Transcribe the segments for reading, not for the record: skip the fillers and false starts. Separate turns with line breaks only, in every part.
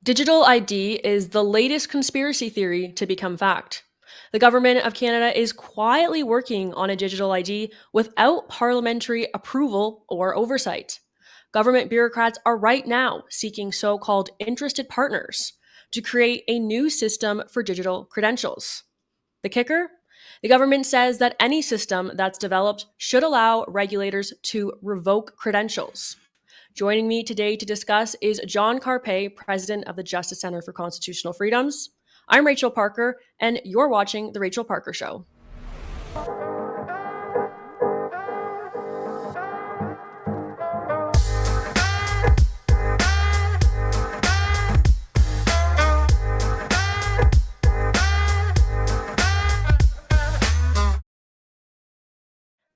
Digital ID is the latest conspiracy theory to become fact. The government of Canada is quietly working on a digital ID without parliamentary approval or oversight. Government bureaucrats are right now seeking so called interested partners to create a new system for digital credentials. The kicker? The government says that any system that's developed should allow regulators to revoke credentials. Joining me today to discuss is John Carpay, president of the Justice Center for Constitutional Freedoms. I'm Rachel Parker, and you're watching The Rachel Parker Show.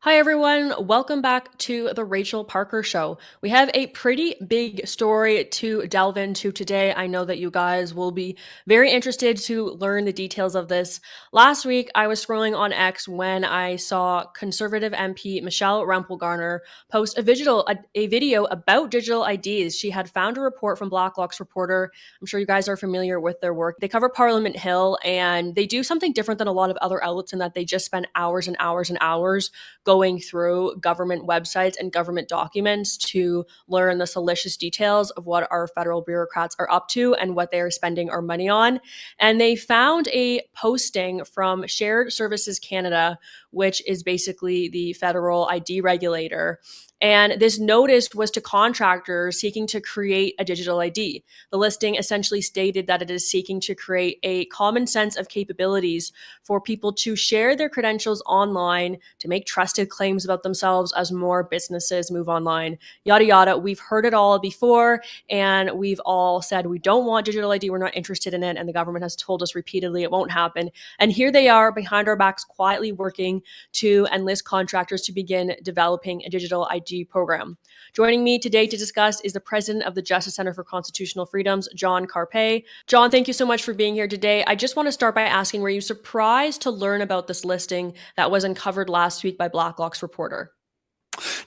Hi, everyone. Welcome back to The Rachel Parker Show. We have a pretty big story to delve into today. I know that you guys will be very interested to learn the details of this. Last week, I was scrolling on X when I saw Conservative MP Michelle Rempel-Garner post a video about digital IDs. She had found a report from Blacklock's reporter. I'm sure you guys are familiar with their work. They cover Parliament Hill, and they do something different than a lot of other outlets in that they just spend hours and hours and hours going through government websites and government documents to learn the salacious details of what our federal bureaucrats are up to and what they are spending our money on. And they found a posting from Shared Services Canada, which is basically the federal ID regulator. And this notice was to contractors seeking to create a digital ID. The listing essentially stated that it is seeking to create a common sense of capabilities for people to share their credentials online, to make trusted claims about themselves as more businesses move online, yada, yada. We've heard it all before, and we've all said we don't want digital ID, we're not interested in it, and the government has told us repeatedly it won't happen. And here they are behind our backs quietly working to enlist contractors to begin developing a digital ID program. Joining me today to discuss is the president of the Justice Center for Constitutional Freedoms, John Carpay. John, thank you so much for being here today. I just want to start by asking, were you surprised to learn about this listing that was uncovered last week by Blacklock's reporter?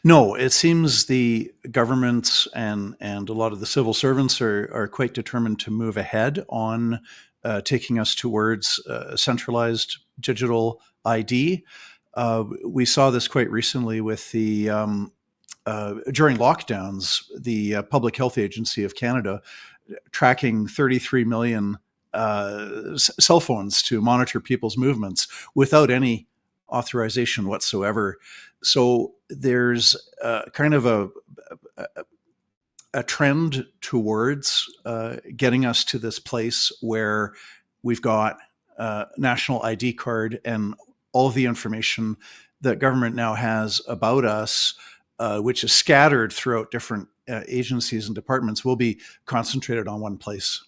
No, it seems the governments and a lot of the civil servants are quite determined to move ahead on taking us towards centralized digital ID. We saw this quite recently with the during lockdowns, the Public Health Agency of Canada tracking 33 million cell phones to monitor people's movements without any authorization whatsoever. So there's kind of a trend towards getting us to this place where we've got national ID card and all of the information that government now has about us, which is scattered throughout different agencies and departments, will be concentrated on one place.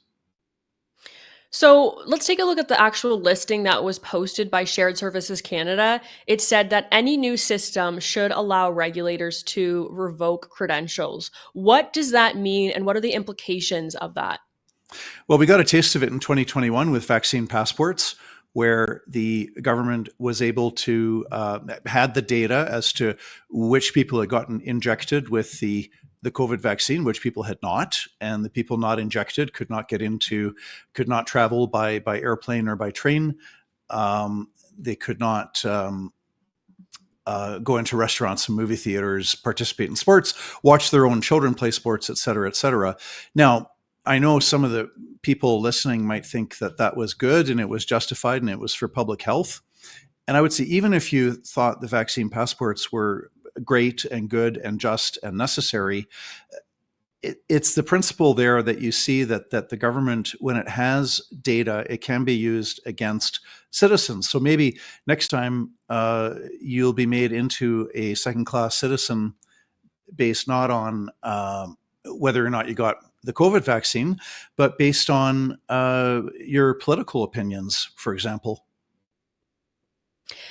So let's take a look at the actual listing that was posted by Shared Services Canada. It said that any new system should allow regulators to revoke credentials. What does that mean, and what are the implications of that?
Well, we got a taste of it in 2021 with vaccine passports, where the government was able to had the data as to which people had gotten injected with the COVID vaccine, which people had not, and the people not injected could not travel by airplane or by train. They could not go into restaurants and movie theaters, participate in sports, watch their own children play sports, et cetera, et cetera. Now, I know some of the people listening might think that that was good and it was justified and it was for public health. And I would say, even if you thought the vaccine passports were great and good and just and necessary, it's the principle there that you see that the government, when it has data, it can be used against citizens. So maybe next time you'll be made into a second-class citizen based not on whether or not you got the COVID vaccine, but based on your political opinions, for example.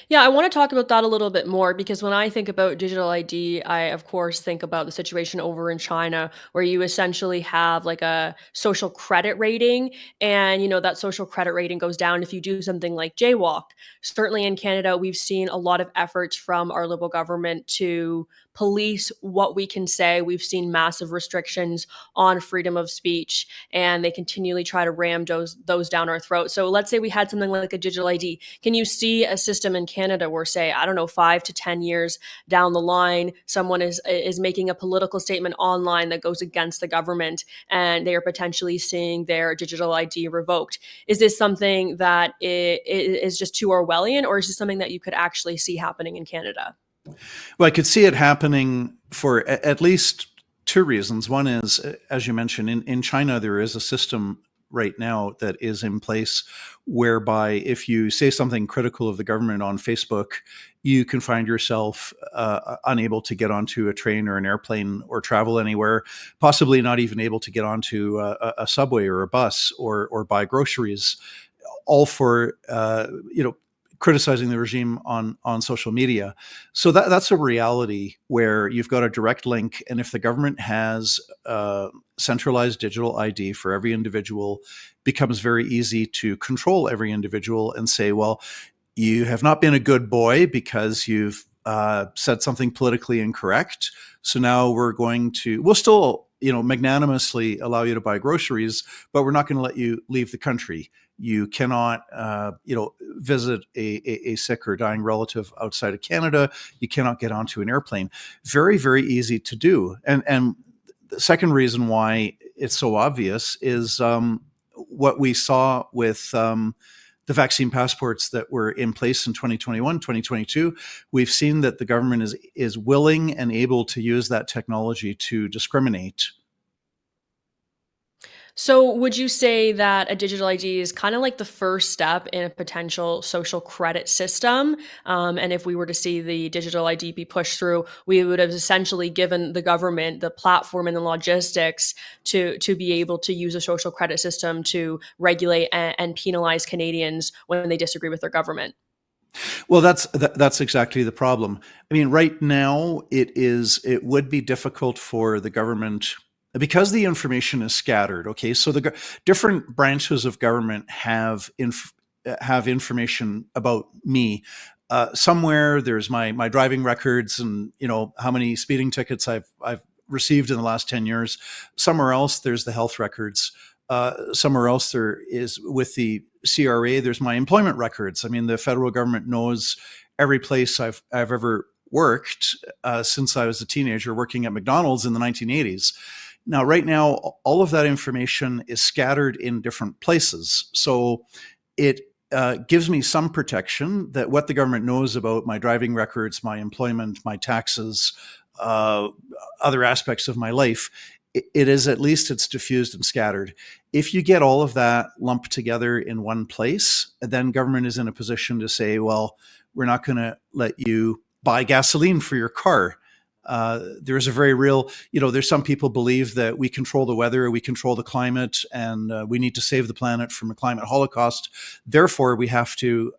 Yeah, I want to talk about that a little bit more because when I think about digital ID, I of course think about the situation over in China where you essentially have like a social credit rating, and that social credit rating goes down if you do something like jaywalk. Certainly in Canada, we've seen a lot of efforts from our Liberal government to police what we can say. We've seen massive restrictions on freedom of speech, and they continually try to ram those down our throat. So let's say we had something like a digital ID. Can you see a system in Canada where, say, I don't know, 5 to 10 years down the line, someone is making a political statement online that goes against the government, and they are potentially seeing their digital ID revoked? Is this something that is just too Orwellian, or is this something that you could actually see happening in Canada?
Well, I could see it happening for at least two reasons. One is, as you mentioned, in China, there is a system right now that is in place whereby if you say something critical of the government on Facebook, you can find yourself unable to get onto a train or an airplane or travel anywhere, possibly not even able to get onto a subway or a bus or buy groceries, all for criticizing the regime on social media. So that's a reality where you've got a direct link, and if the government has centralized digital ID for every individual, becomes very easy to control every individual and say, well, you have not been a good boy because you've said something politically incorrect. So now we'll still magnanimously allow you to buy groceries, but we're not going to let you leave the country. You cannot, visit a sick or dying relative outside of Canada. You cannot get onto an airplane. Very, very easy to do. And the second reason why it's so obvious is what we saw with the vaccine passports that were in place in 2021, 2022. We've seen that the government is willing and able to use that technology to discriminate.
So, would you say that a digital ID is kind of like the first step in a potential social credit system? And if we were to see the digital ID be pushed through, we would have essentially given the government the platform and the logistics to be able to use a social credit system to regulate and penalize Canadians when they disagree with their government.
Well, that's exactly the problem. I mean, right now it would be difficult for the government because the information is scattered. Okay, so the different branches of government have information about me. Somewhere there's my driving records and how many speeding tickets I've received in the last 10 years. Somewhere else there's the health records. Somewhere else there is with the CRA, there's my employment records. I mean, the federal government knows every place I've ever worked since I was a teenager working at McDonald's in the 1980s. Now, right now, all of that information is scattered in different places. So it gives me some protection that what the government knows about my driving records, my employment, my taxes, other aspects of my life, it is at least it's diffused and scattered. If you get all of that lumped together in one place, then government is in a position to say, well, we're not going to let you buy gasoline for your car. There's a very real, there's some people believe that we control the weather, we control the climate, and we need to save the planet from a climate holocaust. Therefore, we have to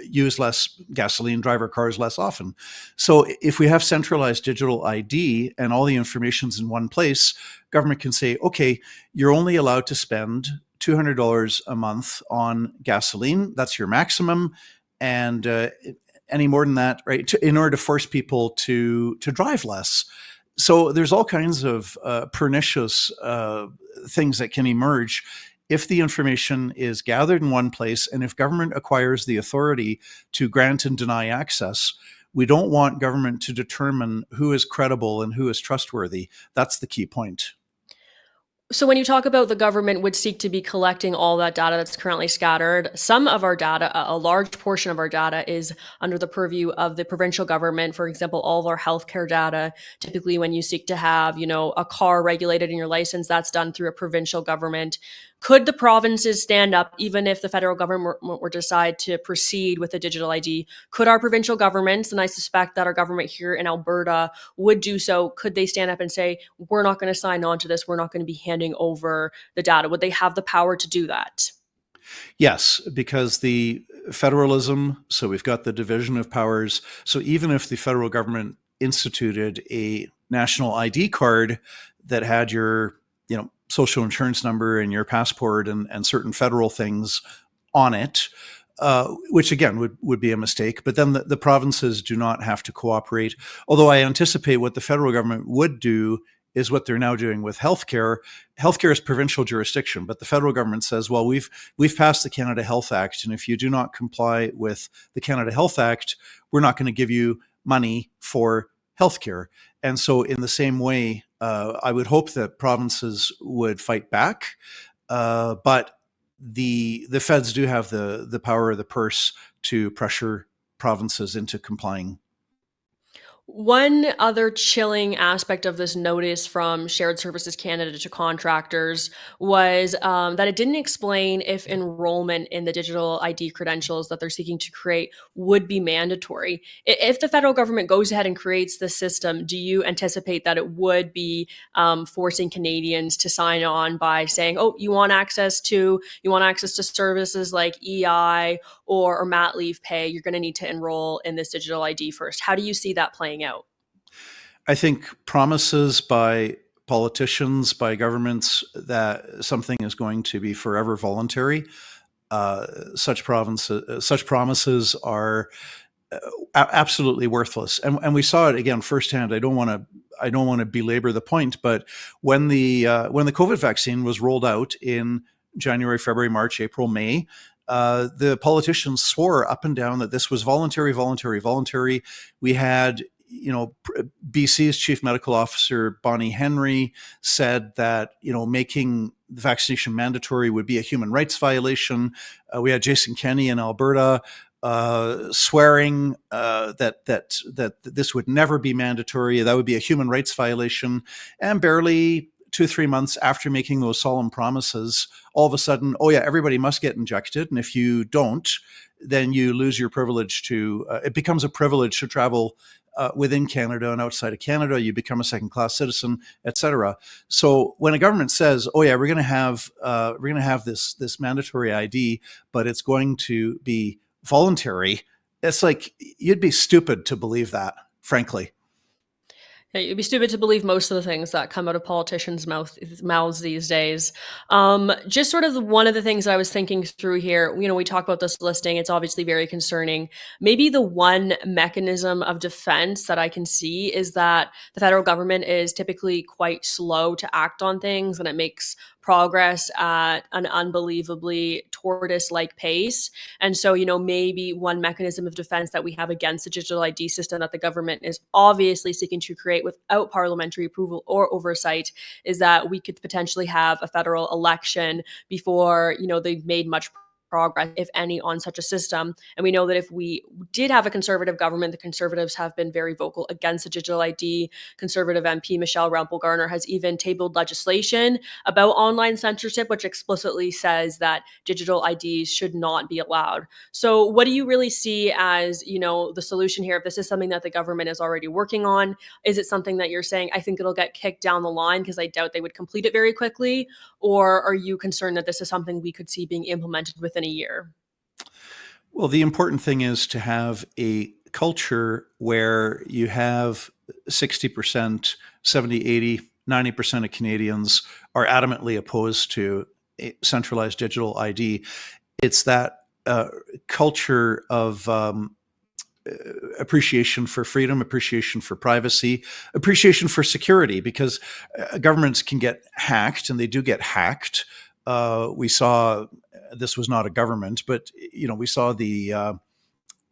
use less gasoline, drive our cars less often. So if we have centralized digital ID and all the information's in one place, government can say, okay, you're only allowed to spend $200 a month on gasoline. That's your maximum. And any more than that, right, in order to force people to drive less. So there's all kinds of pernicious things that can emerge if the information is gathered in one place, and if government acquires the authority to grant and deny access. We don't want government to determine who is credible and who is trustworthy. That's the key point.
So when you talk about the government would seek to be collecting all that data that's currently scattered, some of our data, a large portion of our data is under the purview of the provincial government. For example, all of our healthcare data, typically when you seek to have, a car regulated in your license, that's done through a provincial government. Could the provinces stand up, even if the federal government were to decide to proceed with a digital ID? Could our provincial governments, and I suspect that our government here in Alberta would do so, could they stand up and say, we're not going to sign on to this, we're not going to be handing over the data? Would they have the power to do that?
Yes, because the federalism, so we've got the division of powers. So even if the federal government instituted a national ID card that had your, social insurance number and your passport and certain federal things on it, which again would be a mistake. But then the provinces do not have to cooperate. Although I anticipate what the federal government would do is what they're now doing with healthcare. Healthcare is provincial jurisdiction, but the federal government says, well, we've passed the Canada Health Act, and if you do not comply with the Canada Health Act, we're not going to give you money for healthcare. And so, in the same way, I would hope that provinces would fight back, but the feds do have the power of the purse to pressure provinces into complying.
One other chilling aspect of this notice from Shared Services Canada to contractors was that it didn't explain if enrollment in the digital ID credentials that they're seeking to create would be mandatory. If the federal government goes ahead and creates this system, do you anticipate that it would be forcing Canadians to sign on by saying, "Oh, you want access to services like EI or mat leave pay? You're going to need to enroll in this digital ID first." How do you see that playing out?
I think promises by politicians, by governments, that something is going to be forever voluntary, such promises are absolutely worthless. And we saw it again firsthand. I don't want to belabor the point, but when the COVID vaccine was rolled out in January, February, March, April, May, the politicians swore up and down that this was voluntary, voluntary, voluntary. We had, BC's chief medical officer, Bonnie Henry, said that, making the vaccination mandatory would be a human rights violation. We had Jason Kenney in Alberta swearing that this would never be mandatory. That would be a human rights violation. And barely 2-3 months after making those solemn promises, all of a sudden, oh yeah, everybody must get injected. And if you don't, then you lose your privilege to, it becomes a privilege to travel within Canada and outside of Canada. You become a second-class citizen, etc. So when a government says, "Oh yeah, we're going to have this mandatory ID, but it's going to be voluntary," it's like you'd be stupid to believe that, frankly.
Yeah, you'd be stupid to believe most of the things that come out of politicians' mouths these days. Just sort of one of the things I was thinking through here, we talk about this listing, it's obviously very concerning. Maybe the one mechanism of defense that I can see is that the federal government is typically quite slow to act on things, and it makes progress at an unbelievably tortoise-like pace. And so, maybe one mechanism of defense that we have against the digital ID system that the government is obviously seeking to create without parliamentary approval or oversight is that we could potentially have a federal election before, they've made much progress, if any, on such a system. And we know that if we did have a Conservative government, the Conservatives have been very vocal against the digital ID. Conservative MP Michelle Rempel-Garner has even tabled legislation about online censorship, which explicitly says that digital IDs should not be allowed. So what do you really see as, the solution here? If this is something that the government is already working on, is it something that you're saying, I think it'll get kicked down the line because I doubt they would complete it very quickly? Or are you concerned that this is something we could see being implemented within a year?
Well, the important thing is to have a culture where you have 60%, 70, 80, 90% of Canadians are adamantly opposed to a centralized digital ID. It's that culture of appreciation for freedom, appreciation for privacy, appreciation for security, because governments can get hacked, and they do get hacked. We saw, this was not a government, but we saw the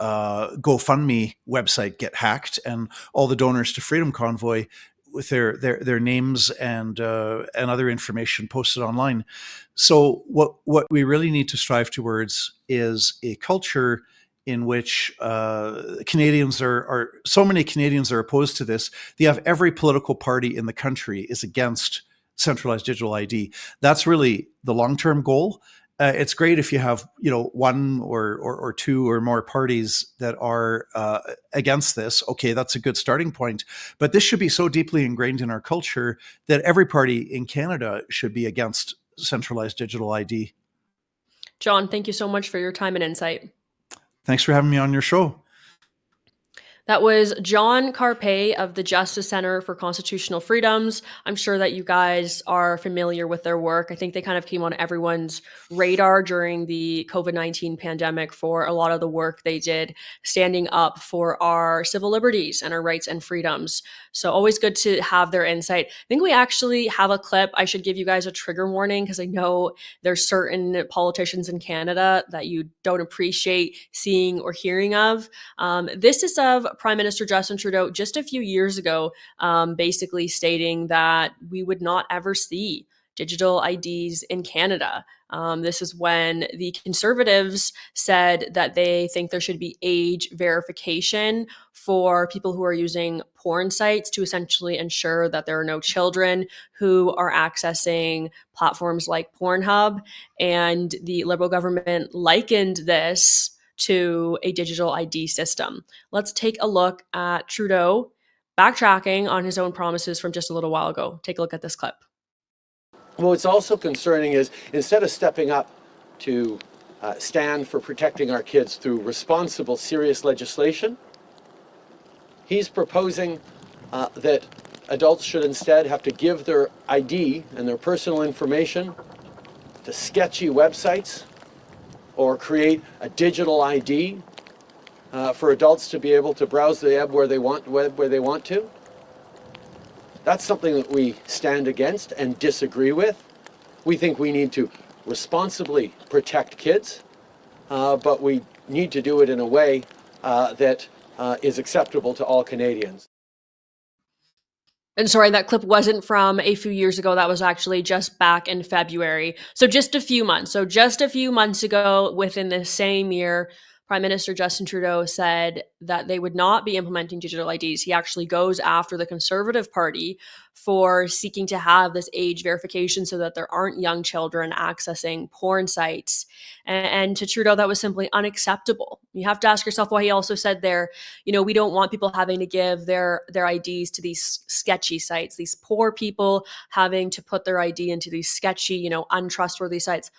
GoFundMe website get hacked, and all the donors to Freedom Convoy with their names and other information posted online. So what we really need to strive towards is a culture in which Canadians are so many Canadians are opposed to this. They have every political party in the country is against centralized digital ID. That's really the long-term goal. It's great if you have one or two or more parties that are against this. Okay, that's a good starting point. But this should be so deeply ingrained in our culture that every party in Canada should be against centralized digital ID.
John, thank you so much for your time and insight.
Thanks for having me on your show.
That was John Carpay of the Justice Center for Constitutional Freedoms. I'm sure that you guys are familiar with their work. I think they kind of came on everyone's radar during the COVID-19 pandemic for a lot of the work they did standing up for our civil liberties and our rights and freedoms. So always good to have their insight. I think we actually have a clip. I should give you guys a trigger warning because I know there's certain politicians in Canada that you don't appreciate seeing or hearing of. This is of Prime Minister Justin Trudeau just a few years ago, basically stating that we would not ever see digital IDs in Canada. This is when the Conservatives said that they think there should be age verification for people who are using porn sites to essentially ensure that there are no children who are accessing platforms like Pornhub. And the Liberal government likened this to a digital ID system. Let's take a look at Trudeau backtracking on his own promises from just a little while ago. Take a look at this clip.
What's also concerning is instead of stepping up to stand for protecting our kids through responsible, serious legislation, he's proposing that adults should instead have to give their ID and their personal information to sketchy websites or create a digital ID for adults to be able to browse the web where they want to. That's something that we stand against and disagree with. We think we need to responsibly protect kids, but we need to do it in a way that is acceptable to all Canadians.
And sorry, that clip wasn't from a few years ago. That was actually just back in February. So just a few months. So just a few months ago, within the same year, Prime Minister Justin Trudeau said that they would not be implementing digital IDs. He actually goes after the Conservative Party for seeking to have this age verification so that there aren't young children accessing porn sites. And to Trudeau, that was simply unacceptable. You have to ask yourself why he also said there, we don't want people having to give their IDs to these sketchy sites, these poor people having to put their ID into these sketchy, untrustworthy sites.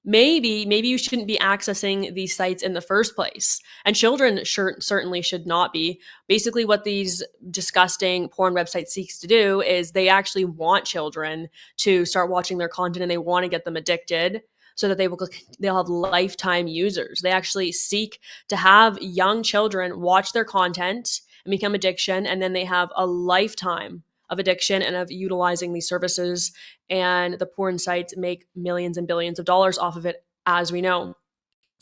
Maybe you shouldn't be accessing these sites in the first place. And children certainly should not be. Basically, what these disgusting porn websites seeks to do is they actually want children to start watching their content, and they want to get them addicted so that they'll have lifetime users. They actually seek to have young children watch their content and become addiction, and then they have a lifetime of addiction and of utilizing these services. And the porn sites make millions and billions of dollars off of it, as we know.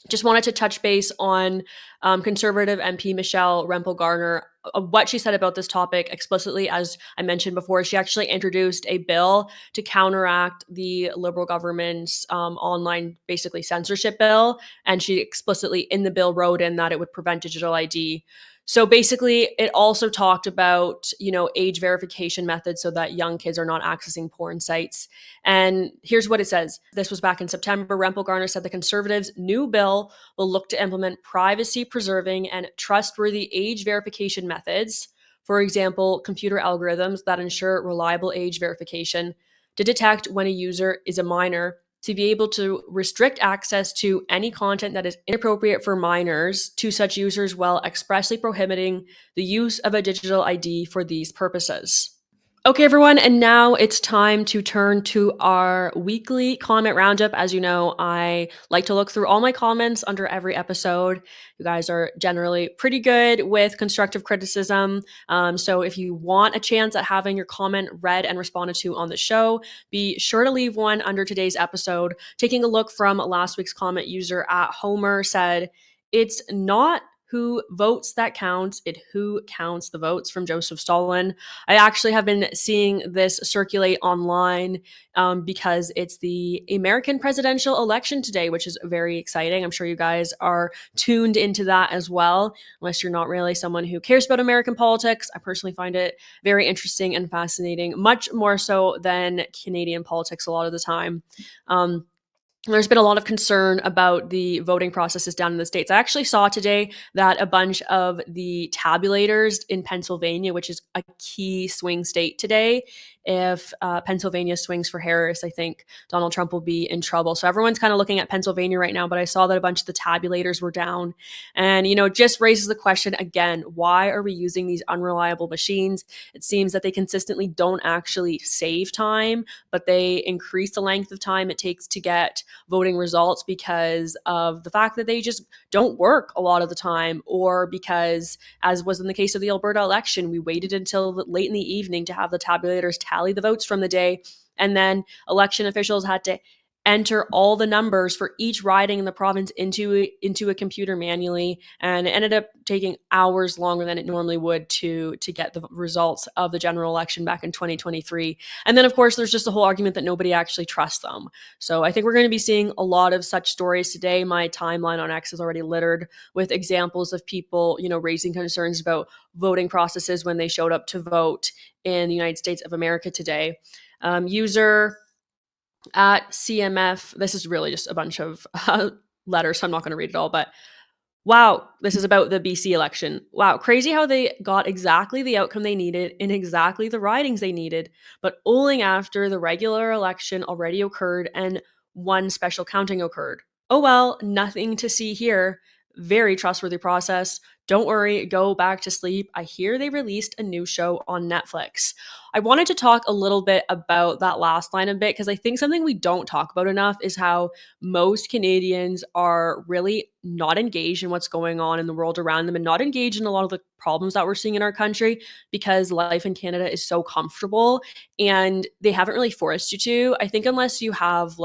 Just wanted to touch base on Conservative MP Michelle Rempel-Garner, what she said about this topic explicitly. As I mentioned before, she actually introduced a bill to counteract the Liberal government's online, basically, censorship bill. And she explicitly in the bill wrote in that it would prevent digital ID. So basically, it also talked about, age verification methods so that young kids are not accessing porn sites. And here's what it says. This was back in September. Rempel-Garner said the Conservatives' new bill will look to implement privacy-preserving and trustworthy age verification methods, for example, computer algorithms that ensure reliable age verification to detect when a user is a minor, to be able to restrict access to any content that is inappropriate for minors to such users while expressly prohibiting the use of a digital ID for these purposes. Okay, everyone, and now it's time to turn to our weekly comment roundup. As you know, I like to look through all my comments under every episode. You guys are generally pretty good with constructive criticism. So if you want a chance at having your comment read and responded to on the show, be sure to leave one under today's episode. Taking a look from last week's comment, user at Homer said, "It's not who votes that counts, it who counts the votes," from Joseph Stalin. I actually have been seeing this circulate online because it's the American presidential election today, which is very exciting. I'm sure you guys are tuned into that as well, unless you're not really someone who cares about American politics. I personally find it very interesting and fascinating, much more so than Canadian politics a lot of the time. There's been a lot of concern about the voting processes down in the States. I actually saw today that a bunch of the tabulators in Pennsylvania, which is a key swing state today, if Pennsylvania swings for Harris, I think Donald Trump will be in trouble. So everyone's kind of looking at Pennsylvania right now, but I saw that a bunch of the tabulators were down. And, it just raises the question again, why are we using these unreliable machines? It seems that they consistently don't actually save time, but they increase the length of time it takes to get voting results because of the fact that they just don't work a lot of the time, or because, as was in the case of the Alberta election, we waited until late in the evening to have the tabulators tally the votes from the day, and then election officials had to enter all the numbers for each riding in the province into a computer manually, and it ended up taking hours longer than it normally would to get the results of the general election back in 2023. And then, of course, there's just the whole argument that nobody actually trusts them. So I think we're going to be seeing a lot of such stories today. My timeline on X is already littered with examples of people, raising concerns about voting processes when they showed up to vote in the United States of America today. User at CMF, this is really just a bunch of letters, so I'm not going to read it all, but wow, this is about the BC election. Wow, crazy how they got exactly the outcome they needed in exactly the ridings they needed, but only after the regular election already occurred and one special counting occurred. Oh well, nothing to see here. Very trustworthy process. Don't worry, go back to sleep. I hear they released a new show on Netflix. I wanted to talk a little bit about that last line a bit because I think something we don't talk about enough is how most Canadians are really not engaged in what's going on in the world around them and not engaged in a lot of the problems that we're seeing in our country because life in Canada is so comfortable and they haven't really forced you to. I think unless you have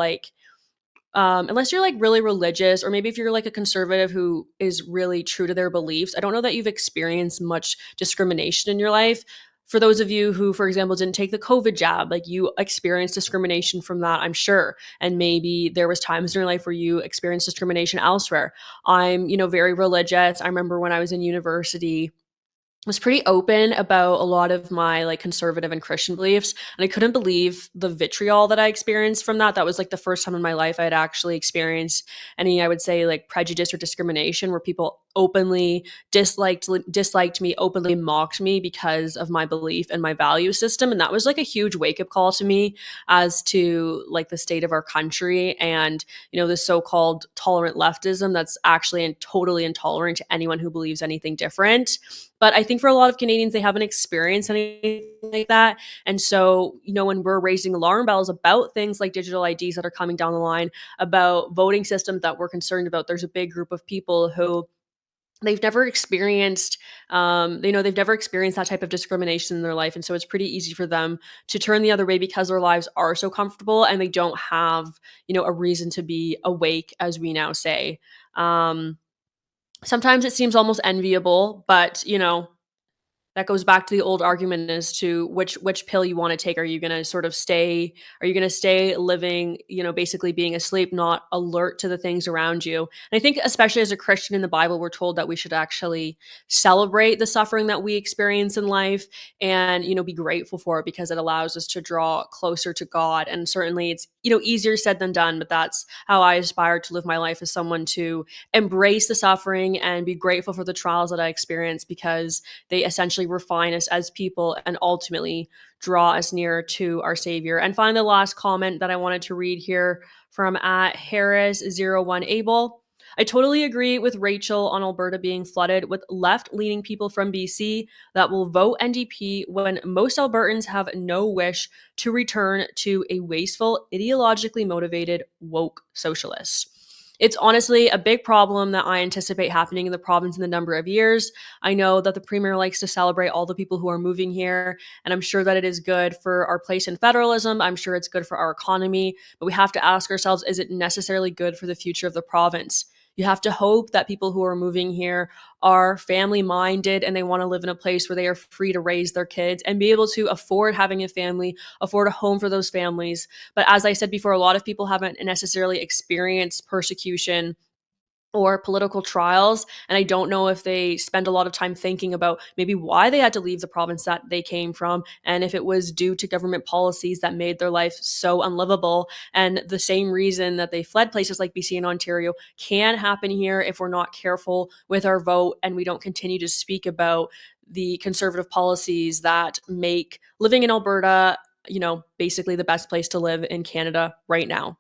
unless you're really religious, or maybe if you're a conservative who is really true to their beliefs, I don't know that you've experienced much discrimination in your life. For those of you who, for example, didn't take the COVID jab, you experienced discrimination from that, I'm sure. And maybe there was times in your life where you experienced discrimination elsewhere. I'm, very religious. I remember when I was in university, was pretty open about a lot of my conservative and Christian beliefs. And I couldn't believe the vitriol that I experienced from that. That was the first time in my life I had actually experienced any, I would say, prejudice or discrimination where people openly disliked me, openly mocked me because of my belief and my value system. And that was a huge wake-up call to me as to the state of our country and, this so-called tolerant leftism that's actually totally intolerant to anyone who believes anything different. But I think for a lot of Canadians, they haven't experienced anything like that. And so, when we're raising alarm bells about things like digital IDs that are coming down the line, about voting systems that we're concerned about, there's a big group of people who they've never experienced they've never experienced that type of discrimination in their life, and so it's pretty easy for them to turn the other way because their lives are so comfortable and they don't have a reason to be awake, as we now say. Sometimes it seems almost enviable, but that goes back to the old argument as to which pill you want to take. Are you going to sort of stay? Are you going to stay living, basically being asleep, not alert to the things around you? And I think, especially as a Christian in the Bible, we're told that we should actually celebrate the suffering that we experience in life, and be grateful for it because it allows us to draw closer to God. And certainly, it's easier said than done, but that's how I aspire to live my life, as someone to embrace the suffering and be grateful for the trials that I experience because they essentially refine us as people and ultimately draw us nearer to our Savior. And finally, the last comment that I wanted to read here from at Harris01Able. I totally agree with Rachel on Alberta being flooded with left-leaning people from BC that will vote NDP when most Albertans have no wish to return to a wasteful, ideologically motivated, woke socialist. It's honestly a big problem that I anticipate happening in the province in the number of years. I know that the Premier likes to celebrate all the people who are moving here, and I'm sure that it is good for our place in federalism. I'm sure it's good for our economy, but we have to ask ourselves, is it necessarily good for the future of the province? You have to hope that people who are moving here are family minded and they want to live in a place where they are free to raise their kids and be able to afford having a family, afford a home for those families. But as I said before, a lot of people haven't necessarily experienced persecution or political trials. And I don't know if they spend a lot of time thinking about maybe why they had to leave the province that they came from, and if it was due to government policies that made their life so unlivable. And the same reason that they fled places like BC and Ontario can happen here if we're not careful with our vote and we don't continue to speak about the conservative policies that make living in Alberta basically the best place to live in Canada right now.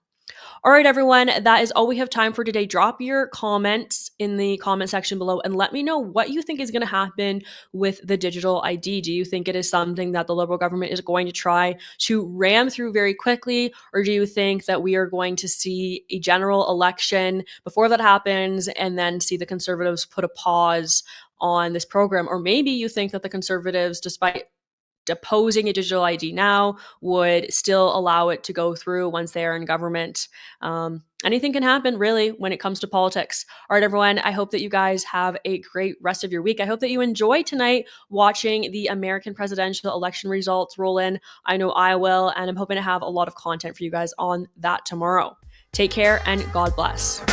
All right, everyone, that is all we have time for today. Drop your comments in the comment section below and let me know what you think is going to happen with the digital ID. Do you think it is something that the Liberal government is going to try to ram through very quickly, or do you think that we are going to see a general election before that happens and then see the Conservatives put a pause on this program? Or maybe you think that the Conservatives, despite deposing a digital ID now, would still allow it to go through once they are in government. Anything can happen, really, when it comes to politics. All right, everyone, I hope that you guys have a great rest of your week. I hope that you enjoy tonight watching the American presidential election results roll in. I know I will, and I'm hoping to have a lot of content for you guys on that tomorrow. Take care, and God bless.